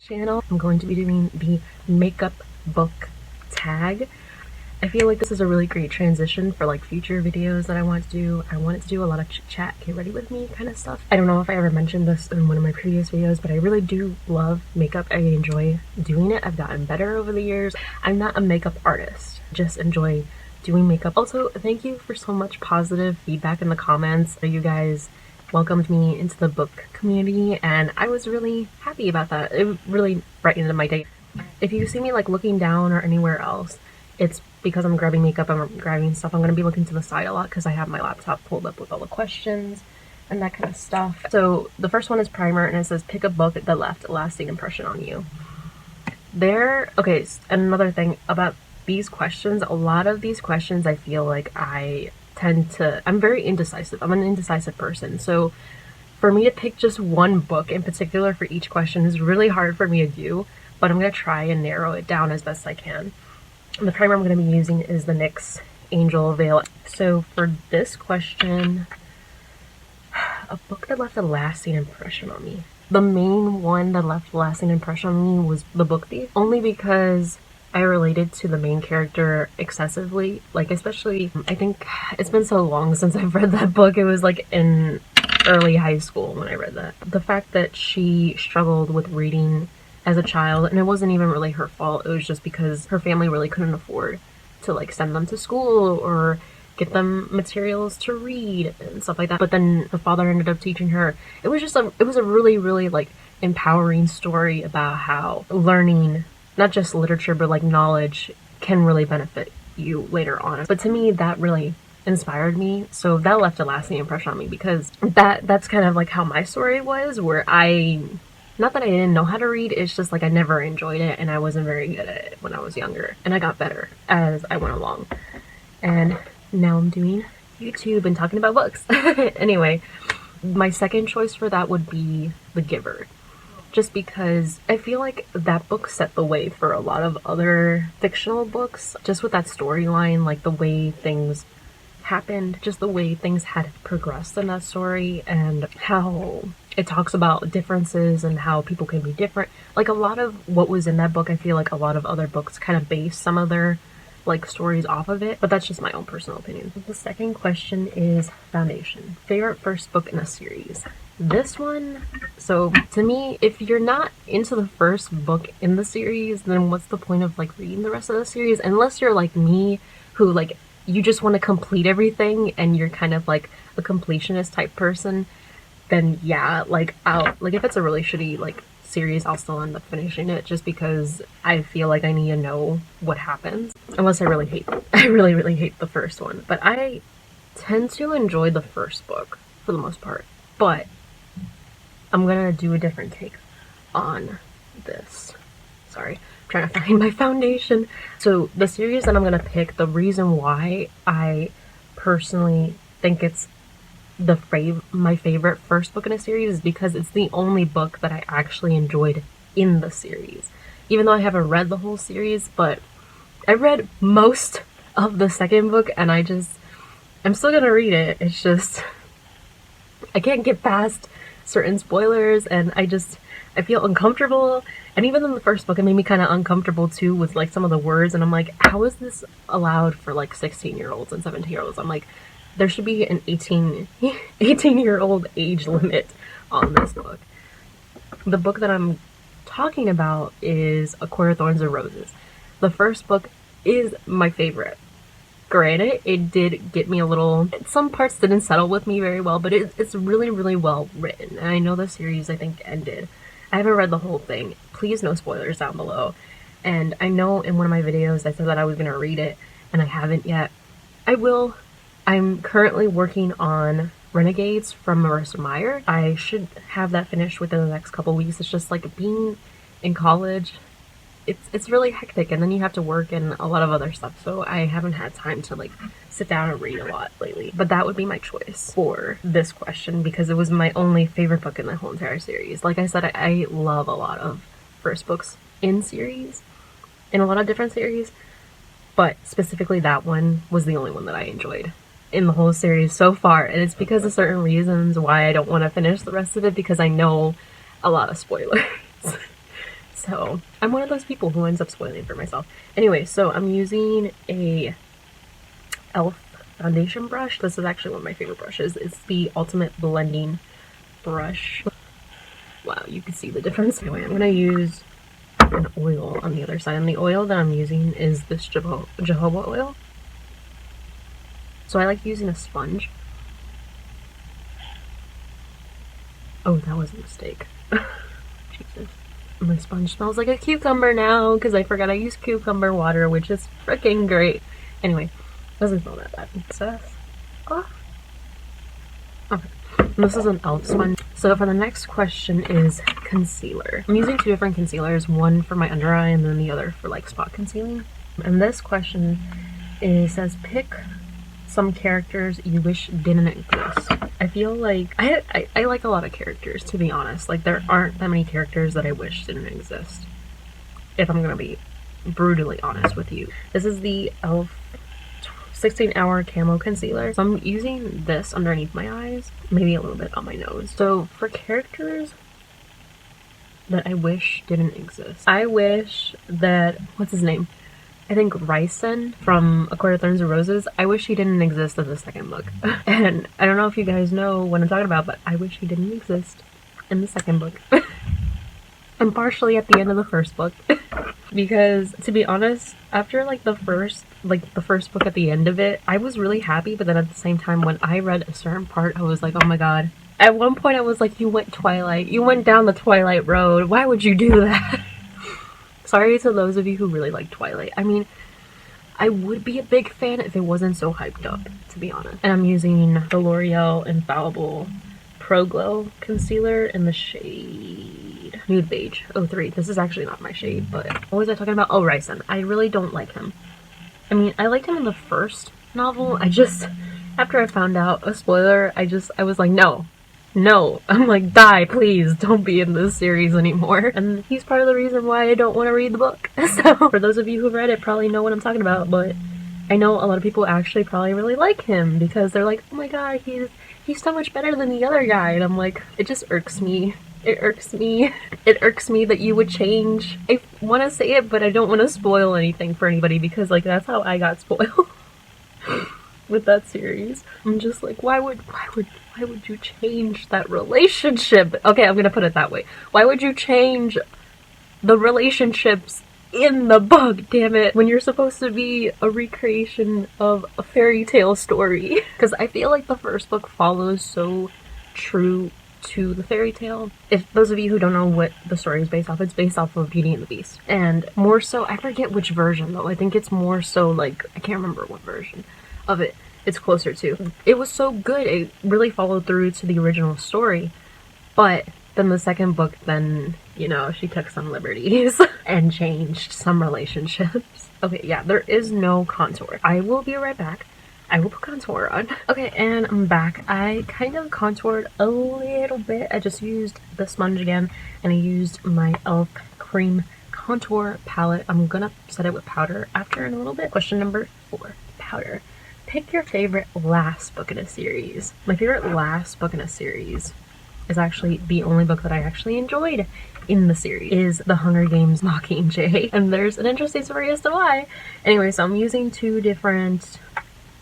channel. I'm going to be doing the makeup book tag. I feel like this is a really great transition for like future videos that I want to do. I wanted to do a lot of chit chat, get ready with me kind of stuff. I don't know if I ever mentioned this in one of my previous videos, but I really do love makeup. I enjoy doing it. I've gotten better over the years. I'm not a makeup artist, just enjoy doing makeup. Also, thank you for so much positive feedback in the comments. You guys welcomed me into the book community and I was really happy about that. It really brightened my day. If you see me like looking down or anywhere else, it's because I'm grabbing makeup, I'm grabbing stuff. I'm going to be looking to the side a lot because I have my laptop pulled up with all the questions and that kind of stuff. So the first one is primer, and it says pick a book that left a lasting impression on you. Okay, another thing about these questions, a lot of these questions I feel like I'm very indecisive. I'm an indecisive person. So for me to pick just one book in particular for each question is really hard for me to do, but I'm going to try and narrow it down as best I can. The primer I'm going to be using is the NYX Angel Veil. So for this question, a book that left a lasting impression on me. The main one that left a lasting impression on me was The Book Thief, only because I related to the main character excessively. Like, especially, I think it's been so long since I've read that book. It was like in early high school when I read that. The fact that she struggled with reading as a child, and it wasn't even really her fault, it was just because her family really couldn't afford to like send them to school or get them materials to read and stuff like that. But then her father ended up teaching her. It was a really, really like empowering story about how learning not just literature but like knowledge can really benefit you later on. But to me, that really inspired me, so that left a lasting impression on me because that's kind of like how my story was, where not that I didn't know how to read, it's just like I never enjoyed it and I wasn't very good at it when I was younger. And I got better as I went along. And now I'm doing YouTube and talking about books. Anyway, my second choice for that would be The Giver. Just because I feel like that book set the way for a lot of other fictional books. Just with that storyline, like the way things happened, just the way things had progressed in that story, and how it talks about differences and how people can be different. Like a lot of what was in that book, I feel like a lot of other books kind of base some of their like stories off of it, but that's just my own personal opinion. The second question is foundation. Favorite first book in a series. This one, so to me, if you're not into the first book in the series, then what's the point of like reading the rest of the series? Unless you're like me, who like you just want to complete everything and you're kind of like a completionist type person, then yeah, like if it's a really shitty like series, I'll still end up finishing it just because I feel like I need to know what happens. Unless I really hate the first one. But I tend to enjoy the first book for the most part. But I'm gonna do a different take on this. Sorry, I'm trying to find my foundation. So the series that I'm gonna pick, the reason why I personally think it's my favorite first book in a series is because it's the only book that I actually enjoyed in the series. Even though I haven't read the whole series, but I read most of the second book and I'm still gonna read it. It's just, I can't get past certain spoilers and I feel uncomfortable. And even in the first book, it made me kind of uncomfortable too with like some of the words, and I'm like, how is this allowed for like 16-year-olds and 17-year-olds? I'm like, there should be an 18-year-old age limit on this book. The book that I'm talking about is A Court of Thorns and Roses. The first book is my favorite. Granted, it did get me some parts didn't settle with me very well, but it's really, really well written. And I know the series, I think, ended. I haven't read the whole thing. Please, no spoilers down below. And I know in one of my videos I said that I was going to read it, and I haven't yet. I will. I'm currently working on Renegades from Marissa Meyer. I should have that finished within the next couple weeks. It's just like being in college, it's really hectic, and then you have to work and a lot of other stuff, so I haven't had time to like sit down and read a lot lately. But that would be my choice for this question because it was my only favorite book in the whole entire series. Like I said, I love a lot of first books in series, in a lot of different series, but specifically that one was the only one that I enjoyed in the whole series so far, and it's because of certain reasons why I don't want to finish the rest of it, because I know a lot of spoilers. So I'm one of those people who ends up spoiling it for myself. Anyway, so I'm using a e.l.f. foundation brush. This is actually one of my favorite brushes. It's the Ultimate Blending Brush. Wow, you can see the difference. Anyway, I'm gonna use an oil on the other side, and the oil that I'm using is this jojoba oil. So I like using a sponge. Oh, that was a mistake. Jesus. My sponge smells like a cucumber now because I forgot I used cucumber water, which is freaking great. Anyway, doesn't smell that bad. Oh. Okay. And this is an e.l.f. sponge. So for the next question is concealer. I'm using two different concealers, one for my under eye and then the other for like spot concealing. And this question says pick some characters you wish didn't exist. I feel like I like a lot of characters, to be honest. Like there aren't that many characters that I wish didn't exist, if I'm gonna be brutally honest with you. This is the e.l.f. 16-hour camo concealer. So I'm using this underneath my eyes, maybe a little bit on my nose. So for characters that I wish didn't exist, I wish that, what's his name? I think Rhysand from A Court of Thorns and Roses. I wish he didn't exist in the second book. And I don't know if you guys know what I'm talking about, but I wish he didn't exist in the second book. I'm partially at the end of the first book. Because to be honest, after like the first book at the end of it, I was really happy, but then at the same time when I read a certain part, I was like, oh my god. At one point I was like, you went Twilight. You went down the Twilight road. Why would you do that? Sorry to those of you who really like Twilight. I mean, I would be a big fan if it wasn't so hyped up, to be honest. And I'm using the L'Oreal Infallible Pro Glow Concealer in the shade Nude Beige 03. This is actually not my shade, but what was I talking about? Oh, Rhysand. I really don't like him. I mean, I liked him in the first novel. After I found out a spoiler, I was like, no. I'm like, die, please, don't be in this series anymore. And he's part of the reason why I don't want to read the book. So for those of you who've read it probably know what I'm talking about, but I know a lot of people actually probably really like him because they're like, oh my god, he's so much better than the other guy. And I'm like, it just irks me. It irks me. It irks me that you would change. I want to say it, but I don't want to spoil anything for anybody because like that's how I got spoiled with that series. I'm just like, why would you change that relationship? Okay, I'm gonna put it that way. Why would you change the relationships in the book, damn it, when you're supposed to be a recreation of a fairy tale story? Because I feel like the first book follows so true to the fairy tale. If those of you who don't know what the story is based off, it's based off of Beauty and the Beast. And more so, I forget which version though. I think it's more so like, I can't remember what version of it it's closer to. It was so good, it really followed through to the original story. But then the second book, then, you know, she took some liberties and changed some relationships. Okay, yeah, there is no contour. I will be right back. I will put contour on. Okay, and I'm back. I kind of contoured a little bit. I just used the sponge again, and I used my e.l.f. Cream Contour Palette. I'm gonna set it with powder after in a little bit. Question number 4, powder. Pick your favorite last book in a series. My favorite last book in a series is actually the only book that I actually enjoyed in the series is The Hunger Games Mockingjay. And there's an interesting story as to why. Anyway, so I'm using 2 different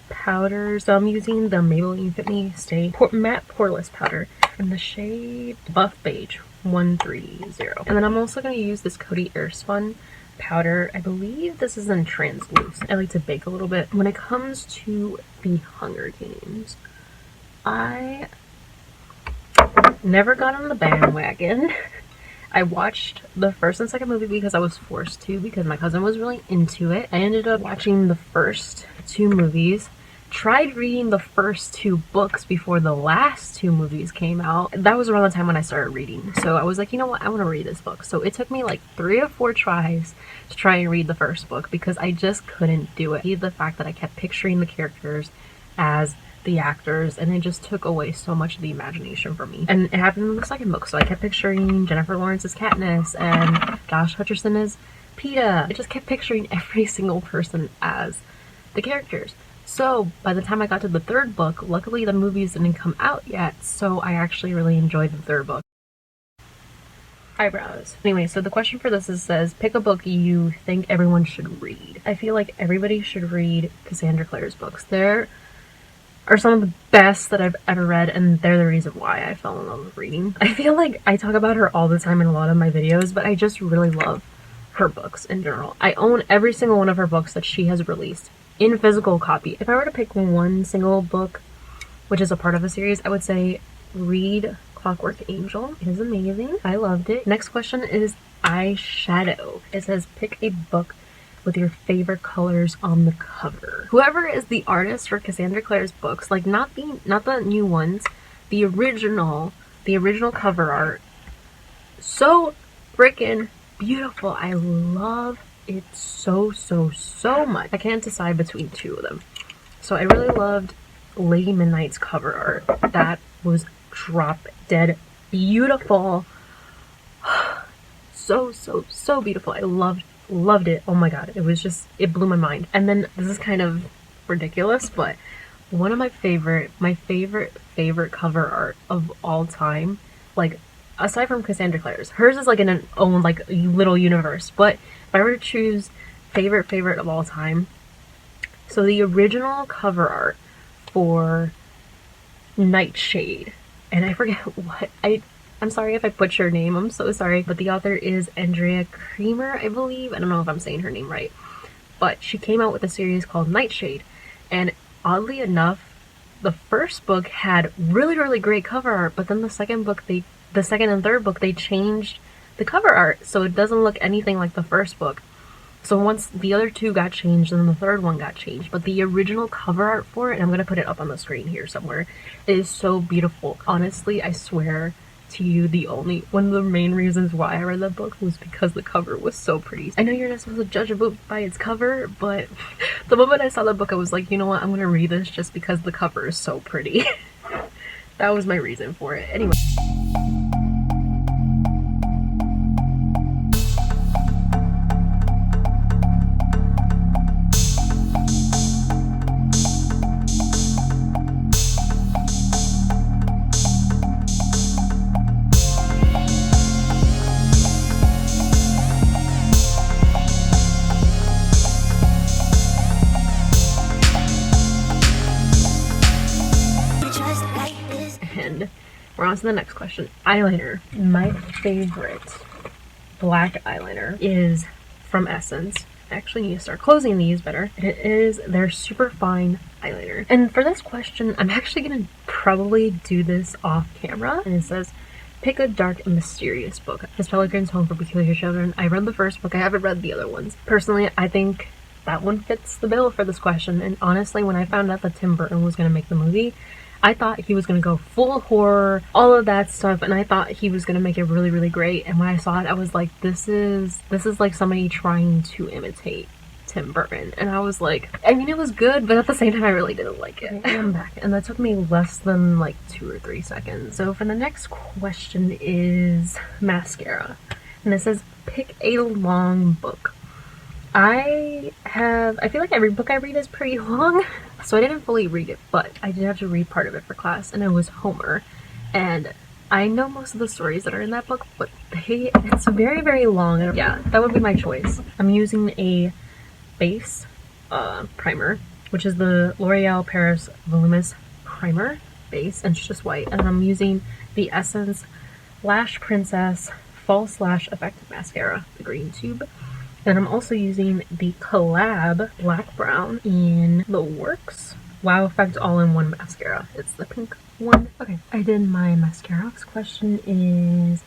powders. So I'm using the Maybelline Fit Me Stay Matte Poreless Powder in the shade Buff Beige 130. And then I'm also going to use this Coty Airspun powder. I believe this is in translucent. I like to bake a little bit. When it comes to the Hunger Games, I never got on the bandwagon. I watched the first and second movie because I was forced to, because my cousin was really into it. I ended up watching the first 2 movies, tried reading the first 2 books before the last 2 movies came out. That was around the time when I started reading. So I was like, you know what, I want to read this book. So it took me like 3 or 4 tries to try and read the first book because I just couldn't do it. The fact that I kept picturing the characters as the actors, and it just took away so much of the imagination from me. And it happened in the second book, so I kept picturing Jennifer Lawrence as Katniss and Josh Hutcherson as Peeta. I just kept picturing every single person as the characters. So by the time I got to the 3rd book, luckily the movies didn't come out yet, so I actually really enjoyed the 3rd book. eyebrows. Anyway, so the question for this says, pick a book you think everyone should read. I feel like everybody should read Cassandra Clare's books. They're are some of the best that I've ever read, and they're the reason why I fell in love with reading. I feel like I talk about her all the time in a lot of my videos, but I just really love her books in general. I own every single one of her books that she has released in physical copy. If I were to pick one single book, which is a part of a series, I would say read Clockwork Angel. It is amazing. I loved it. Next question is eyeshadow. It says pick a book with your favorite colors on the cover. Whoever is the artist for Cassandra Clare's books, like not the new ones, the original cover art, so freaking beautiful. I love it so much. I can't decide between two of them. So I really loved Lady Midnight's cover art. That was drop dead beautiful. So beautiful. I loved it. Oh my god, it was just, it blew my mind. And then this is kind of ridiculous, but one of my favorite cover art of all time, like aside from Cassandra Clare's, hers is like in an own like little universe, but if I were to choose favorite of all time, so the original cover art for Nightshade, and I forget what, I'm sorry if I butchered her name, I'm so sorry, but the author is Andrea Cremer, I believe. I don't know if I'm saying her name right, but she came out with a series called Nightshade, and oddly enough, the first book had really great cover art, but then the second and third book, they changed the cover art, so it doesn't look anything like the first book. So once the other two got changed, then the third one got changed. But the original cover art for it, and I'm going to put it up on the screen here somewhere, it is so beautiful. Honestly, I swear to you, one of the main reasons why I read that book was because the cover was so pretty. I know you're not supposed to judge a book by its cover, but the moment I saw that book, I was like, you know what, I'm going to read this just because the cover is so pretty. That was my reason for it. Anyway. And we're on to the next question. Eyeliner. My favorite black eyeliner is from Essence. I actually need to start closing these better. It is their super fine eyeliner. And for this question, I'm actually gonna probably do this off camera. And it says, pick a dark and mysterious book. Miss Peregrine's Home for Peculiar Children. I read the first book. I haven't read the other ones. Personally, I think that one fits the bill for this question. And honestly, when I found out that Tim Burton was gonna make the movie, I thought he was going to go full horror, all of that stuff, and I thought he was going to make it really great. And when I saw it, I was like, this is like somebody trying to imitate Tim Burton. And I was like, I mean, it was good, but at the same time, I really didn't like it. Okay, I'm back, and that took me less than like 2 or 3 seconds. So for the next question is mascara. And it says, pick a long book. I feel like every book I read is pretty long, so I didn't fully read it, but I did have to read part of it for class, and it was Homer. And I know most of the stories that are in that book, but it's very long. And yeah, that would be my choice. I'm using a base primer, which is the L'Oreal Paris Voluminous Primer base, and it's just white. And I'm using the Essence Lash Princess False Lash Effective Mascara, the green tube. And I'm also using the Collab Black Brown in the Works Wow Effect All-in-One Mascara. It's the pink one. Okay, I did my mascara. Next question is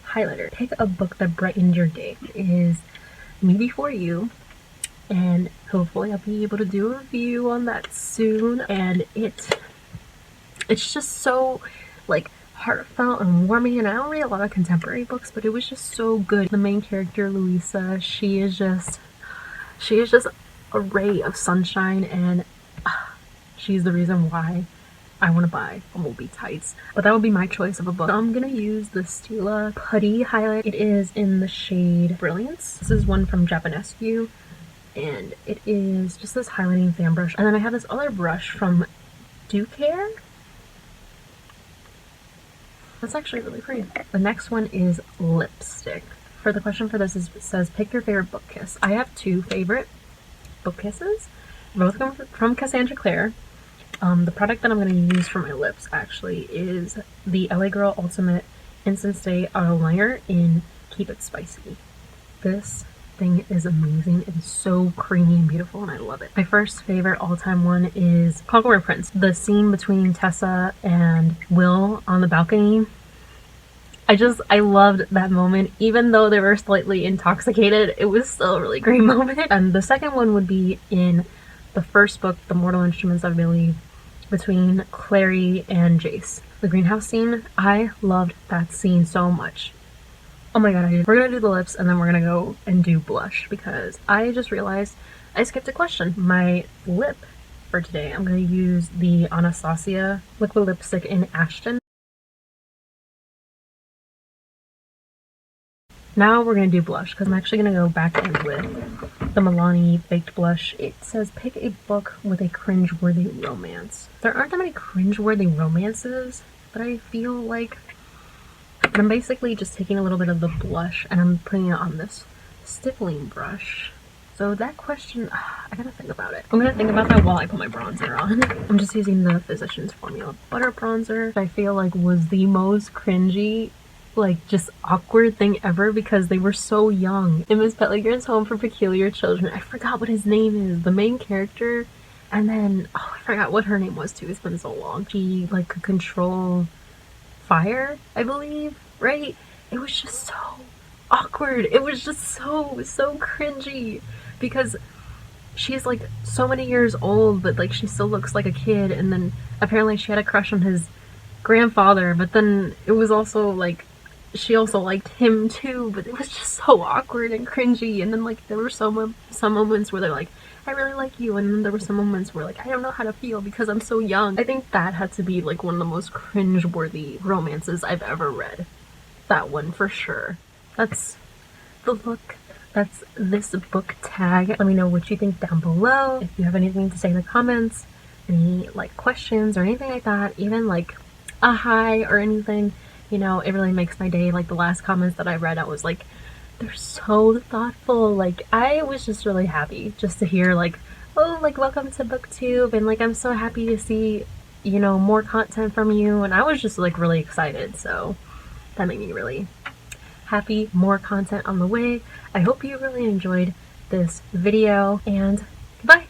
highlighter. Pick a book that brightened your day. It is Me Before You, and hopefully I'll be able to do a review on that soon. And it's just so like heartfelt and warming, and I don't read a lot of contemporary books, but it was just so good. The main character, Louisa, she is just a ray of sunshine, and she's the reason why I want to buy Bumblebee tights. But that would be my choice of a book. So I'm gonna use the Stila Putty highlight. It is in the shade Brilliance. This is one from Japanesque, and it is just this highlighting fan brush. And then I have this other brush from Do Care. That's actually really pretty. The next one is lipstick. For the question for this says pick your favorite book kiss. I have two favorite book kisses. Both come from Cassandra Clare. The product that I'm going to use for my lips actually is the LA Girl Ultimate Instant Stay Auto Liner in Keep It Spicy. This thing is amazing. It is so creamy and beautiful and I love it. My first favorite all-time one is Clockwork Prince. The scene between Tessa and Will on the balcony. I loved that moment. Even though they were slightly intoxicated, it was still a really great moment. And the second one would be in the first book, The Mortal Instruments, I believe, between Clary and Jace. The greenhouse scene, I loved that scene so much. Oh my god, I did. We're gonna do the lips and then we're gonna go and do blush because I just realized I skipped a question. My lip for today, I'm gonna use the Anastasia liquid lipstick in Ashton. Now we're gonna do blush because I'm actually gonna go back in with the Milani Baked Blush. It says pick a book with a cringe-worthy romance. There aren't that many cringe-worthy romances, but I feel like I'm basically just taking a little bit of the blush and I'm putting it on this stippling brush. So that question, I gotta think about it. I'm gonna think about that while I put my bronzer on. I'm just using the Physicians Formula Butter Bronzer, which I feel like was the most cringy, like just awkward thing ever because they were so young. In Miss Pelegrin's Home for Peculiar Children, I forgot what his name is, the main character, and then, oh, I forgot what her name was too, it's been so long. She like could control fire, I believe, right? It was just so awkward. It was just so cringy because she's like so many years old, but like she still looks like a kid, and then apparently she had a crush on his grandfather, but then it was also like she also liked him too, but it was just so awkward and cringy. And then like there were some moments where they're like, I really like you, and then there were some moments where like I don't know how to feel because I'm so young. I think that had to be like one of the most cringe-worthy romances I've ever read. That one for sure. That's the look. That's this book tag. Let me know what you think down below. If you have anything to say in the comments, any like questions or anything like that, even like a hi or anything, you know, it really makes my day. Like the last comments that I read, I was like, they're so thoughtful. Like I was just really happy just to hear like, oh, like welcome to booktube, and like I'm so happy to see, you know, more content from you, and I was just like really excited. So that made me really happy. More content on the way. I hope you really enjoyed this video, and goodbye.